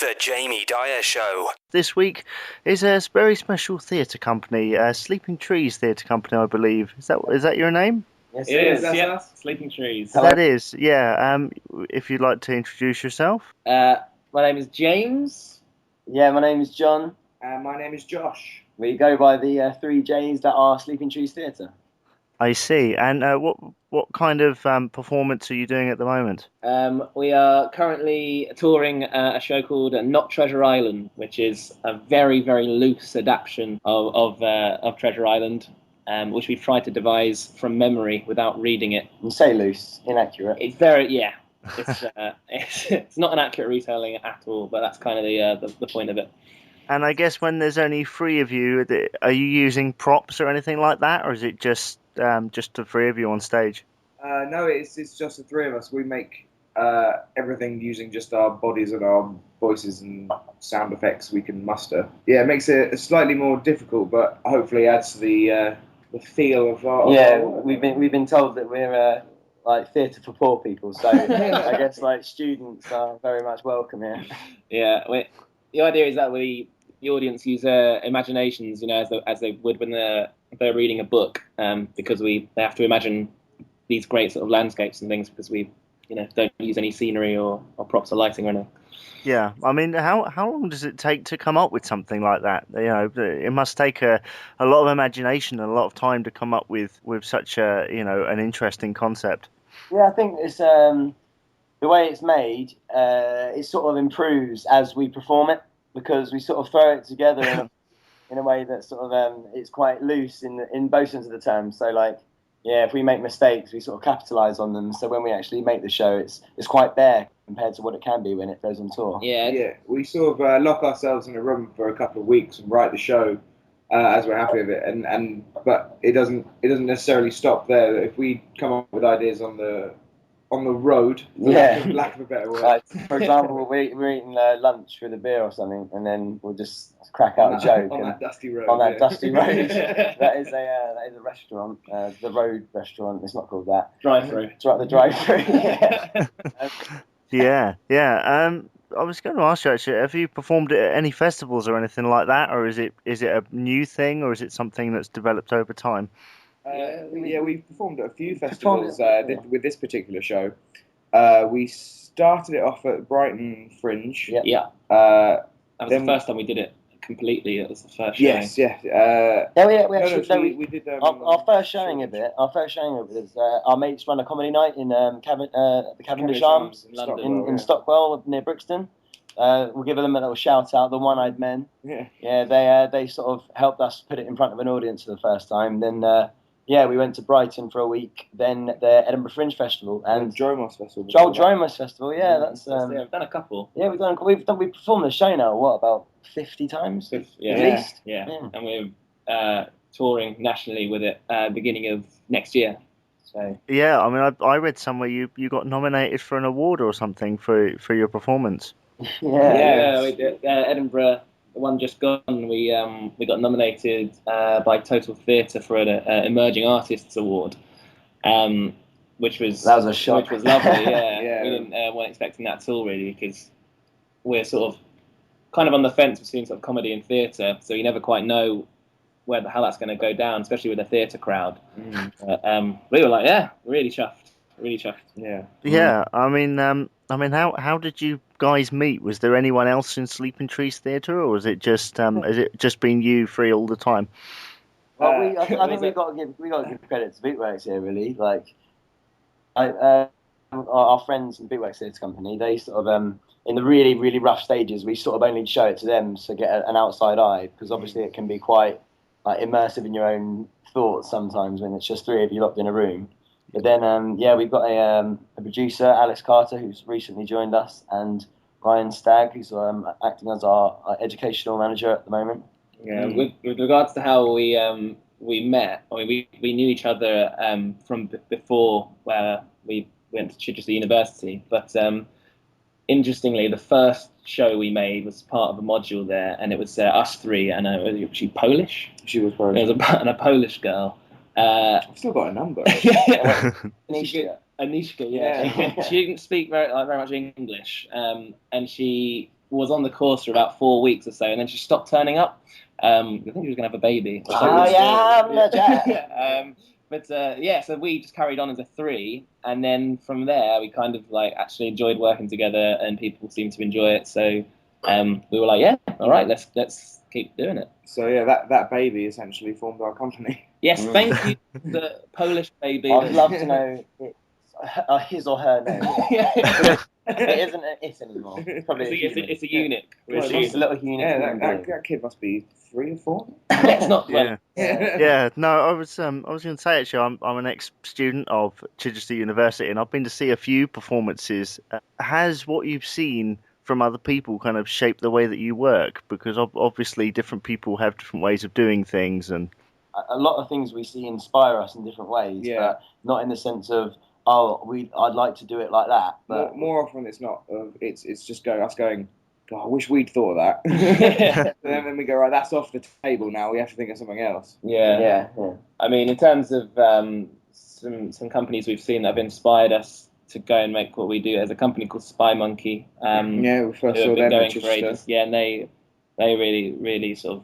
The Jamie Dyer Show. This week is a very special theatre company, Sleeping Trees Theatre Company, I believe. Is that your name? Yes, It is, That's yeah. us. Sleeping Trees. That is, yeah. If you'd like to introduce yourself. My name is James. Yeah, my name is John. My name is Josh. We go by the three J's that are Sleeping Trees Theatre. I see. And what kind of performance are you doing at the moment? We are currently touring a show called Not Treasure Island, which is a very, very loose adaptation of Treasure Island, which we've tried to devise from memory without reading it. You say loose, inaccurate. It's very, yeah. It's not an accurate retelling at all, but that's kind of the point of it. And I guess when there's only three of you, are you using props or anything like that, or is it just the three of you on stage? No, it's just the three of us. We make everything using just our bodies and our voices and sound effects we can muster. Yeah, it makes it slightly more difficult, but hopefully adds to the feel of our. We've been told that we're like theatre for poor people, so I guess like students are very much welcome here. Yeah, the idea is that the audience use their imaginations, as they would when they're reading a book, because they have to imagine these great sort of landscapes and things, because we don't use any scenery or props or lighting or anything. Yeah, I mean, how long does it take to come up with something like that? It must take a lot of imagination and a lot of time to come up with such an interesting concept. Yeah, I think it's the way it's made. It sort of improves as we perform it, because we sort of throw it together in a way that sort of it's quite loose in both sense of the term. So like, yeah, if we make mistakes, we sort of capitalise on them. So when we actually make the show, it's quite bare compared to what it can be when it goes on tour. Yeah. We sort of lock ourselves in a room for a couple of weeks and write the show as we're happy with it, but it doesn't necessarily stop there. If we come up with ideas on the road, for lack of a better word. Like, for example, we're eating lunch with a beer or something, and then we'll just crack out a joke on that dusty road. On that dusty road, that is a restaurant, the Road Restaurant. It's not called that. Drive-through. It's right, the drive-through. Yeah. I was going to ask you actually, have you performed at any festivals or anything like that, or is it a new thing, or is it something that's developed over time? We've performed at a few festivals with this particular show. We started it off at Brighton Fringe. Yeah. That was the first time we did it completely. It was the first showing. Yes, yeah. We did our first showing of it. Our first showing of it is our mates run a comedy night in the Cavendish Arms in Stockwell near Brixton. We'll give them a little shout out, the One-Eyed Men. Yeah, they sort of helped us put it in front of an audience for the first time. Then we went to Brighton for a week. Then the Edinburgh Fringe Festival and Dromos Festival. Dromos Festival. Yeah, that's we've done a couple. Yeah, we've performed the show now. What, about 50 times? At least. Yeah. And we're touring nationally with it beginning of next year. So yeah, I mean, I read somewhere you got nominated for an award or something for your performance. Yeah. We did, Edinburgh. The one just gone, we got nominated by Total Theatre for an Emerging Artists Award, which was a shock. Which was lovely. Yeah, we weren't expecting that at all, really, because we're sort of kind of on the fence between sort of comedy and theatre, so you never quite know how that's going to go down, especially with a theatre crowd. We were like, really chuffed. Yeah. Yeah, I mean, how did you guys meet? Was there anyone else in Sleeping Trees Theatre, or was it just has it just been you three all the time? Well, I think we've got to give credit to Bootworks here, really. Like, our friends in Bootworks Theatre Company, they sort of in the really, really rough stages, we sort of only show it to them to get an outside eye, because obviously it can be quite like immersive in your own thoughts sometimes when it's just three of you locked in a room. But then, we've got a producer, Alex Carter, who's recently joined us, and Ryan Stagg, who's acting as our educational manager at the moment. Yeah, with regards to how we met, I mean, we knew each other from before where we went to Chichester University. But interestingly, the first show we made was part of a module there, and it was us three, and was she Polish? She was Polish. It was a Polish girl. I've still got a number. Anishka, yeah. She didn't speak very much English, and she was on the course for about 4 weeks or so, and then she stopped turning up. I think she was going to have a baby. Oh yeah, Jack. So we just carried on as a 3, and then from there we kind of like actually enjoyed working together, and people seemed to enjoy it. So we were like, yeah, all right, let's keep doing it. So yeah, that baby essentially formed our company. Yes, thank you, the Polish baby. I'd love to know it's his or her name. It isn't an it anymore. It's probably It's a eunuch. It's just a little unit. Yeah, that kid must be 3 or 4. It's not well. Yeah. No, I was going to say actually, I'm an ex-student of Chichester University, and I've been to see a few performances. Has what you've seen from other people kind of shaped the way that you work? Because obviously different people have different ways of doing things, and a lot of things we see inspire us in different ways, but not in the sense of I'd like to do it like that. But more often it's not. It's just us going. God, I wish we'd thought of that. And then we go, right, that's off the table now. We have to think of something else. Yeah. I mean, in terms of some companies we've seen that have inspired us to go and make what we do, there's a company called Spy Monkey. We first saw them going for ages. Yeah, and they really sort of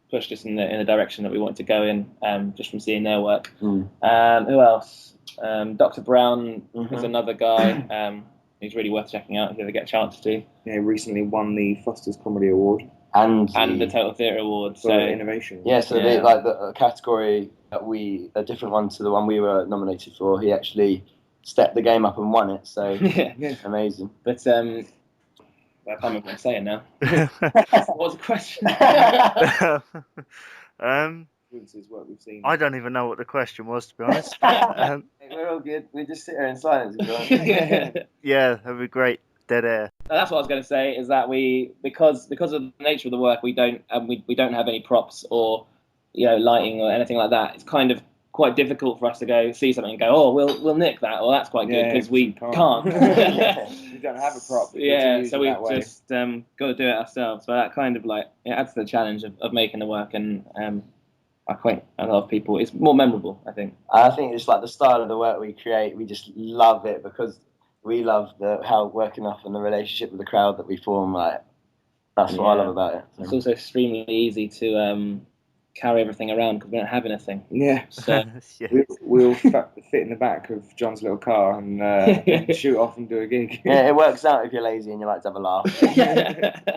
pushed us in the direction that we wanted to go in, just from seeing their work. Who else? Dr. Brown is another guy. He's really worth checking out if you ever get a chance to. Yeah, recently won the Foster's Comedy Award and the Total Theatre Award for innovation. Yeah, so the category that a different one to the one we were nominated for. He actually stepped the game up and won it. So amazing. But I can't remember what I'm saying now. What was the question? What we've seen. I don't even know what the question was, to be honest. We're all good. We just sit here in silence. Yeah, that'd be great. Dead air. That's what I was going to say. Is that because of the nature of the work, we don't have any props or lighting or anything like that. It's kind of quite difficult for us to go see something and go, oh, we'll nick that, or that's quite good, because we can't. We don't have a prop. So we've just got to do it ourselves. But that kind of it adds to the challenge of making the work, and I think a lot of people, it's more memorable, I think. I think it's like the style of the work we create. We just love it because we love how working off and the relationship with the crowd that we form. That's what I love about it. So. It's also extremely easy to carry everything around because we don't have anything. Yeah. So we'll fit in the back of John's little car and shoot off and do a gig. Yeah, it works out if you're lazy and you like to have a laugh.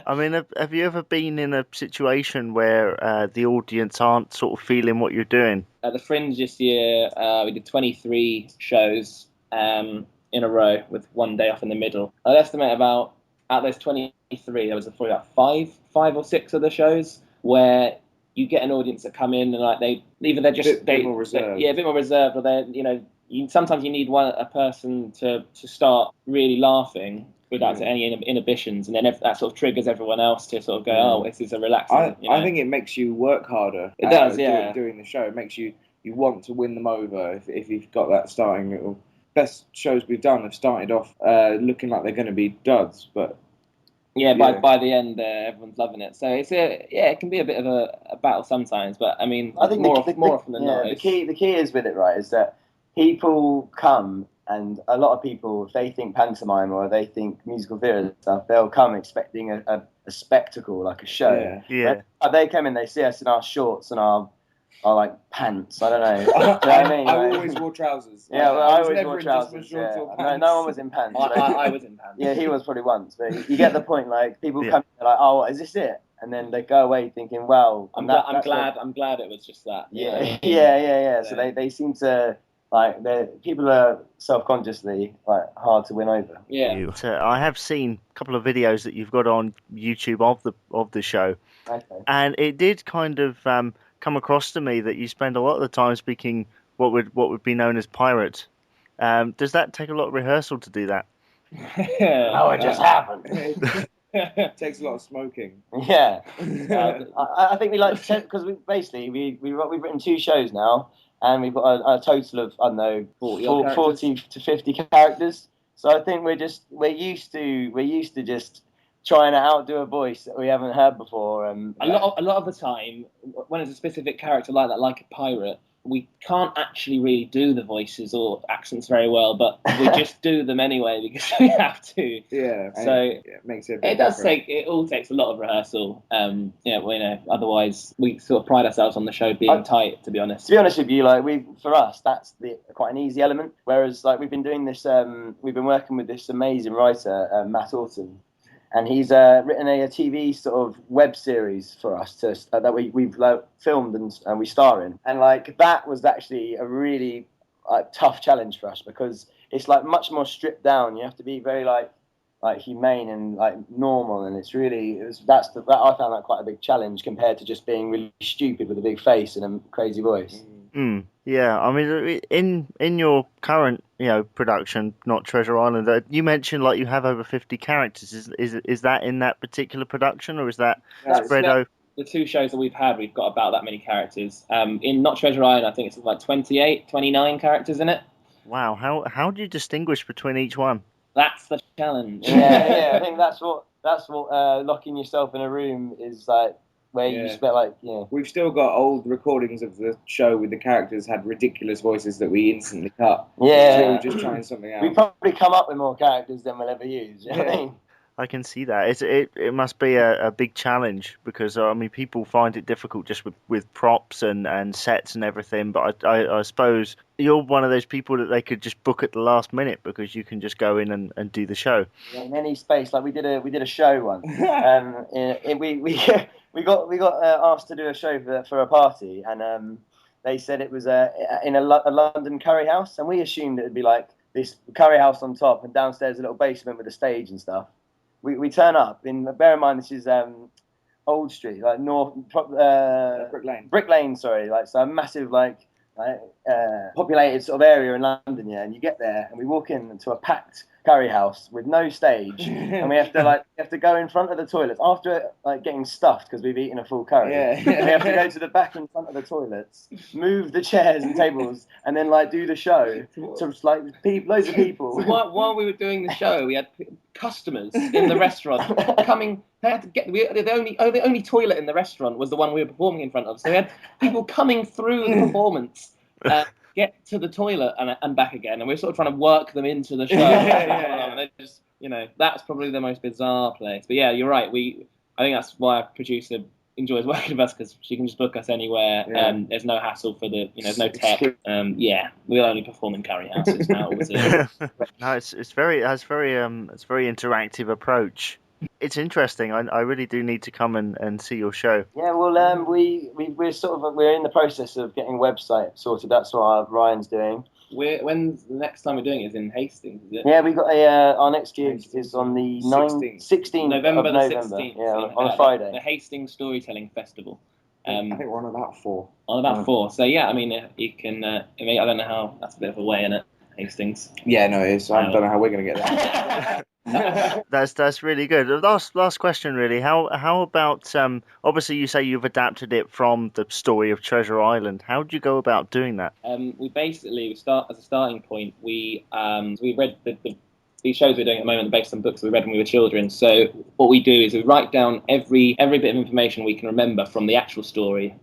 I mean, have you ever been in a situation where the audience aren't sort of feeling what you're doing? At the Fringe this year, we did 23 shows in a row with one day off in the middle. I'd estimate about, out of those 23, there was probably about five or six of the shows where you get an audience that come in and they're just a bit more reserved. A bit more reserved, or they're sometimes you need a person to start really laughing without any inhibitions, and then that sort of triggers everyone else to sort of go, oh, this is a relaxing. I think it makes you work harder. It does, doing the show. It makes you want to win them over if you've got that starting little. Best shows we've done have started off looking like they're going to be duds, but. By the end, everyone's loving it. So it can be a bit of a battle sometimes. But I mean, I think more often than not. The key is with it, right? Is that people come, and a lot of people, if they think pantomime or they think musical theatre and stuff, they'll come expecting a spectacle, like a show. Yeah. They come in, they see us in our shorts and our pants. I don't know. Do you know what I mean? I always wore trousers. Yeah, I always wore trousers. No one was in pants. I was in pants. Yeah, he was probably once, but you get the point. People come in, they're like, "Oh, is this it?" And then they go away thinking, "Well, I'm glad it was just that." Yeah. So they seem to people are self-consciously hard to win over. Yeah. I have seen a couple of videos that you've got on YouTube of the show, and it did kind of come across to me that you spend a lot of the time speaking what would be known as pirate. Does that take a lot of rehearsal to do that? No, it just happened. It takes a lot of smoking. Yeah, I think we like to, because we've written 2 shows now, and we've got a total of 40 to 50 characters. So I think we're used to just trying to outdo a voice that we haven't heard before. A lot of the time, when it's a specific character like that, like a pirate, we can't actually really do the voices or accents very well, but we just do them anyway because we have to. Yeah. So it makes it a bit different. It all takes a lot of rehearsal. Otherwise we sort of pride ourselves on the show being tight, to be honest. To be honest with you, for us, that's quite an easy element. Whereas we've been doing this, we've been working with this amazing writer, Matt Orton. And he's written a TV sort of web series for us that we've filmed and we star in. And that was actually a really tough challenge for us because it's much more stripped down. You have to be very humane and normal, and I found that quite a big challenge compared to just being really stupid with a big face and a crazy voice. Yeah, I mean, in your current production, not Treasure Island, you mentioned you have over 50 characters. Is that in that particular production, or is that spread over? The 2 shows that we've had, we've got about that many characters. In Not Treasure Island, I think it's 28, 29 characters in it. Wow, how do you distinguish between each one? That's the challenge. Yeah, I think that's what locking yourself in a room is like. Where you spent We've still got old recordings of the show with the characters had ridiculous voices that we instantly cut. Yeah. So we're just trying something out. We probably come up with more characters than we'll ever use. You know what I mean? I can see that. It must be a big challenge because people find it difficult just with props and sets and everything. But I suppose you're one of those people that they could just book at the last minute because you can just go in and do the show. In any space, we did a show once. We got asked to do a show for a party, and they said it was in a London curry house, and we assumed it would be this curry house on top, and downstairs a little basement with a stage and stuff. We turn up. Bear in mind this is Old Street, Brick Lane. Sorry, so a massive populated sort of area in London, and you get there, and we walk into a packed curry house with no stage, and we have to go in front of the toilets after getting stuffed because we've eaten a full curry. Yeah. We have to go to the back in front of the toilets, move the chairs and tables, and then do the show to loads of people. So while we were doing the show, we had customers in the restaurant coming. They had to get the only toilet in the restaurant was the one we were performing in front of. So we had people coming through the performance. Get to the toilet and back again, and we're sort of trying to work them into the show. And they just, that's probably the most bizarre place. But yeah, you're right. I think that's why our producer enjoys working with us because she can just book us anywhere. There's no hassle for there's no tech. We'll only perform in curry houses now. No, it's very interactive approach. It's interesting. I really do need to come and see your show. Yeah, well, we're in the process of getting a website sorted. That's what Ryan's doing. When's the next time we're doing it? Is in Hastings, is it? Yeah, we got our next gig is on the 16th November. of The November. 16th. Yeah, on a Friday. The Hastings Storytelling Festival. I think we're on about 4. On about 4. So yeah, you can. I don't know how. That's a bit of a way in it, Hastings. Yeah, no, it is. I don't know how we're going to get there. That's really good. Last question, really. How about obviously you say you've adapted it from the story of Treasure Island. How do you go about doing that? We start as a starting point. We read these shows we're doing at the moment are based on books we read when we were children. So what we do is we write down every bit of information we can remember from the actual story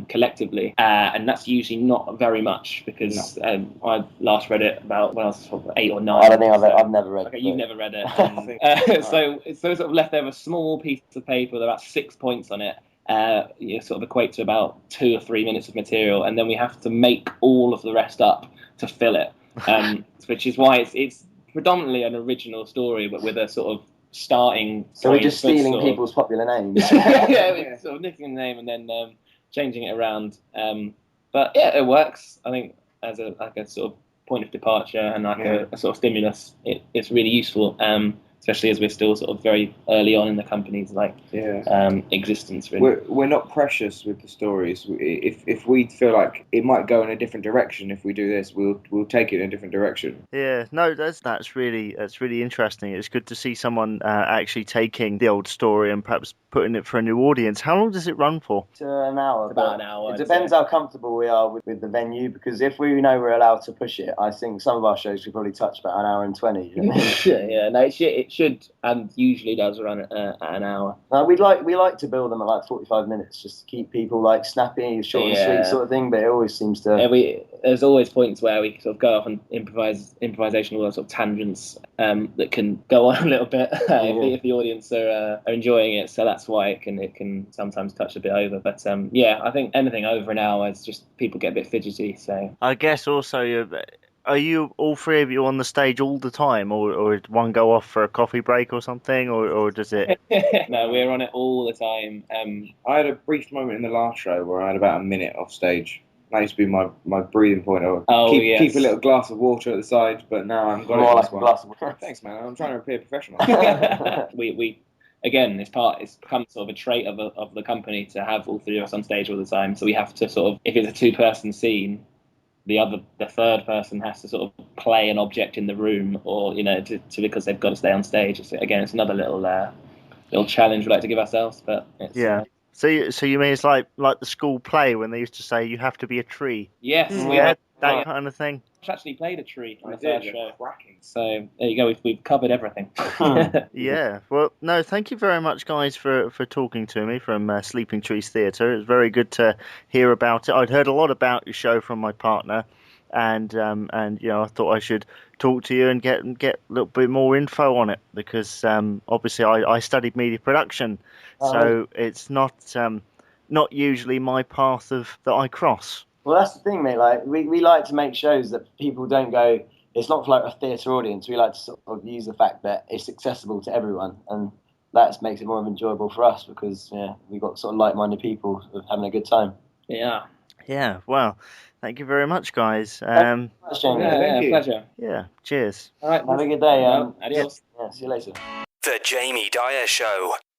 collectively, and that's usually not very much because I last read it about when I was 8 or 9. I don't think I've never read it. Okay, you've never read it. So it's sort of left over a small piece of paper with about 6 points on it. Sort of equate to about 2 or 3 minutes of material, and then we have to make all of the rest up to fill it, which is why it's predominantly an original story, but with a sort of starting. So we're just stealing people's popular names. We're sort of nicking the name and then changing it around. But yeah, it works. I think as a sort of point of departure and a sort of stimulus, it's really useful. Especially as we're still sort of very early on in the company's existence. Really. We're not precious with the stories. If we feel like it might go in a different direction, if we do this, we'll take it in a different direction. Yeah, no, that's really interesting. It's good to see someone actually taking the old story and perhaps putting it for a new audience. How long does it run for? An hour. About an hour. It depends how comfortable we are with the venue, because if we know we're allowed to push it, I think some of our shows could probably touch about an hour and 20. You know? Yeah, no, it should and usually does run at an hour. We like to build them at like 45 minutes, just to keep people like snappy, short and sweet sort of thing. But it always seems to. There's always points where we sort of go off on improvisational sort of tangents that can go on a little bit if the audience are enjoying it. So that's why it can sometimes touch a bit over. But I think anything over an hour is just people get a bit fidgety. So I guess also are you all three of you on the stage all the time, or did one go off for a coffee break or something, or does it? No, we're on it all the time. I had a brief moment in the last show where I had about a minute off stage. That used to be my breathing point. Keep a little glass of water at the side, but now I've got More it. like a glass of water. Thanks, man. I'm trying to appear professional. we again, it's become sort of a trait of the company to have all three of us on stage all the time. So we have to sort of, if it's a 2-person scene, the third person has to sort of play an object in the room, or because they've got to stay on stage. It's another little challenge we like to give ourselves. But Yeah. So you mean it's like the school play when they used to say you have to be a tree? Yes. That kind of thing. I've actually played a tree on the did, first show. cracking. So there you go. We've covered everything. Yeah. Well, no, thank you very much, guys, for talking to me from Sleeping Trees Theatre. It was very good to hear about it. I'd heard a lot about your show from my partner, and I thought I should talk to you and get a little bit more info on it, because obviously I studied media production, so it's not usually my path that I cross. Well, that's the thing, mate. Like we like to make shows that people don't go. It's not for like a theatre audience. We like to sort of use the fact that it's accessible to everyone, and that makes it more enjoyable for us, because we've got sort of like-minded people sort of having a good time. Yeah. Yeah. Well, thank you very much, guys. Thank you. Pleasure. Yeah. Cheers. All right. Have a good day. Adios. See you later. The Jamie Dyer Show.